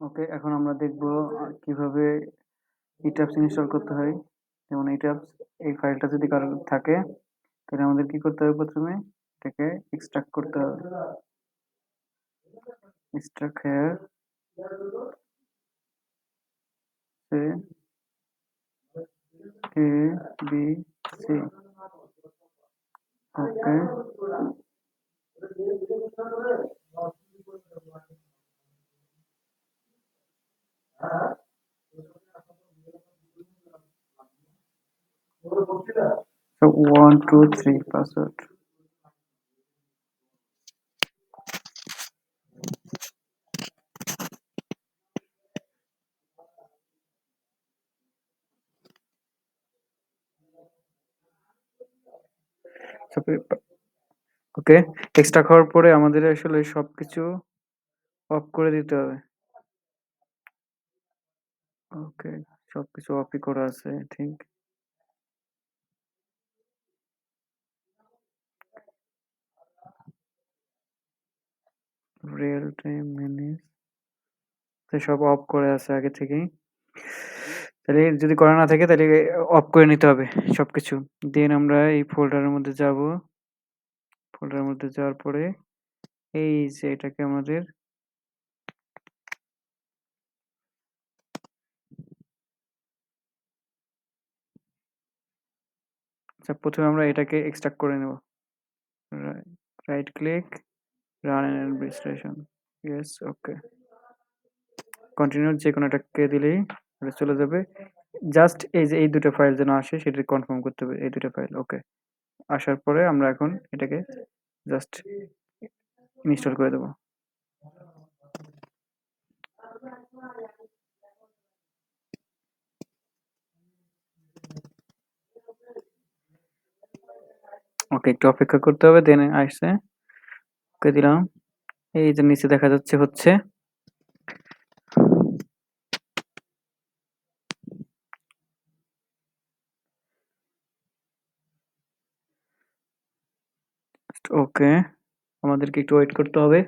ওকে, এখন আমরা দেখব কিভাবে ETABS ইনস্টল করতে হয়। যেমন ETABS এই ফাইলটা যদি কারো থাকে তাহলে আমাদের কি করতে হবে, প্রথমে এটাকে এক্সট্রাক্ট করতে হবে। extract here say A B C. Okay, so 1 2 3 password. Okay, extra হওয়ার পরে আমাদের আসলে সবকিছু অফ করে দিতে হবে। ওকে, সবকিছু অফই করা আছে I think. Real time manage সব অফ করে আছে আগে থেকেই। তাহলে যদি করা না থাকে তাহলে অফ করে নিতে হবে সবকিছু। দেন আমরা এই ফোল্ডারের মধ্যে যাব। ফোল্ডারের মধ্যে যাওয়ার পরে এই যে এটাকে আমাদের প্রথমে আমরা এটাকে এক্সট্রাক্ট করে নেব। Right click, run and administration, yes, okay, continue যে কোনো একটাকে দিলেই এটা চলে যাবে। জাস্ট এই যে এই দুটো ফাইল যেন আসে সেটা কনফার্ম করতে হবে, এই দুটো ফাইল। ওকে, আসার পরে আমরা এখন এটাকে জাস্ট ইনস্টল করে দেবো। ওকে, একটু অপেক্ষা করতে হবে, দেন আসছে। ওকে দিলাম, এই যে নিচে দেখা যাচ্ছে হচ্ছে। ওকে, আমাদেরকে একটু ওয়েট করতে হবে।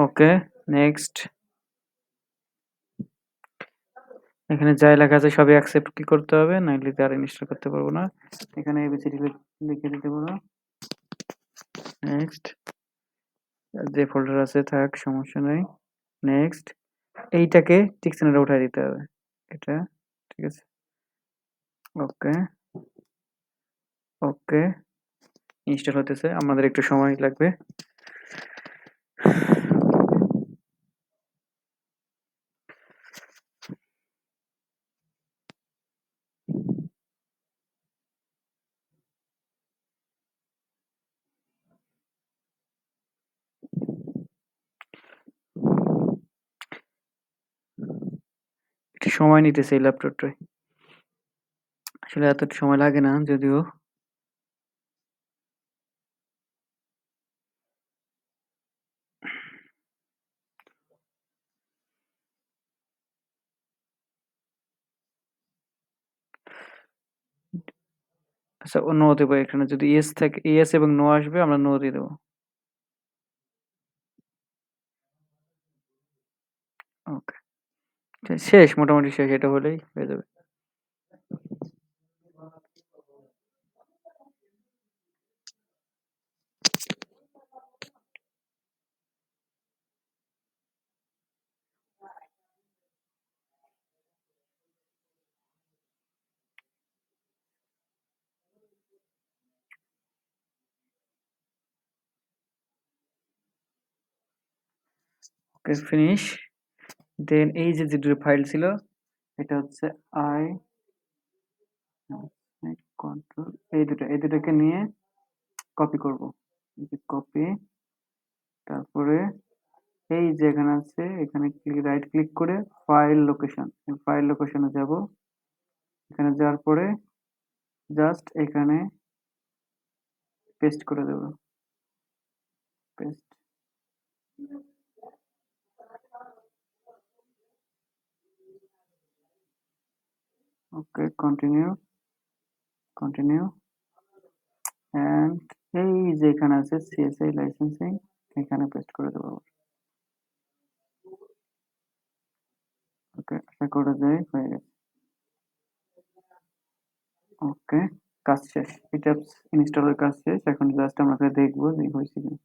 ওকে, নেক্সট। এখানে যাই লেখা আছে সবই অ্যাকসেপ্ট কি করতে হবে, নাইলে আর ইনস্টল করতে পারবো না। এখানে এবিসিডি লিখে দিতে পারো। নেক্সট, যে ফোল্ডার আছে থাক, সমস্যা নাই। নেক্সট, এইটাকে টিকসেনারে উঠাই দিতে হবে, এটা ঠিক আছে। ওকে, ওকে, ইনস্টল হতেছে, আমাদের একটু সময় লাগবে। একটু সময় নিতেছে এই ল্যাপটপটায়, আসলে এত সময় লাগে না যদিও। আচ্ছা, ও নো দেবো, এখানে যদি ইয়েস থাকে, ইয়েস এবং নো আসবে, আমরা নো দিয়ে দেবো। ওকে, শেষ, মোটামুটি শেষ, এটা হলেই হয়ে যাবে। ওকে, ফিনিশ। দেন এই যে দুটো ফাইল ছিল, এটা হচ্ছে আই কন্ট্রোল, এই দুটোকে নিয়ে কপি করব। কপি, তারপরে এই যে এখানে আছে, এখানে রাইট ক্লিক করে ফাইল লোকেশন, ফাইল লোকেশনে যাব। এখানে যাওয়ার পরে জাস্ট এখানে পেস্ট করে দেব। পেস্ট। ওকে, কন্টিনিউ এন্ড এই যে এখানে আছে সিএসআই লাইসেন্সিং, এখানে পেস্ট করে দেবো। ওকে, আশা করা যায় হয়ে গেছে। ওকে, কাজ শেষ। এটা ইনস্টলের কাজ শেষ। এখন জাস্ট আমরা দেখবো যে হয়েছে কিনা।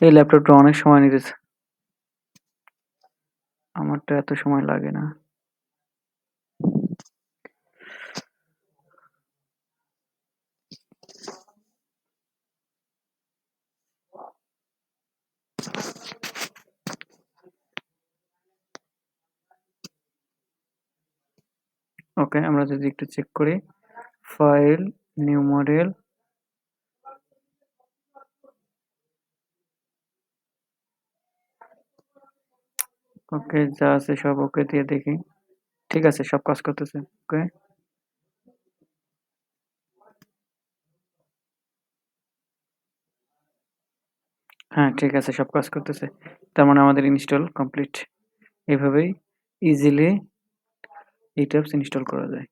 এই ল্যাপটপটা অনেক সময় নিতেছে, আমারটা এত সময় লাগে না। ওকে, আমরা যদি একটু চেক করি, ফাইল, নিউ মডেল, ওকে যা আছে সব ওকে দিয়ে দেখি। ঠিক আছে, সব কাজ করতেছে। ওকে, হ্যাঁ ঠিক আছে, সব কাজ করতেছে। তার মানে আমাদের ইনস্টল কমপ্লিট। এভাবেই ইজিলি ইটাপস ইনস্টল করা যায়।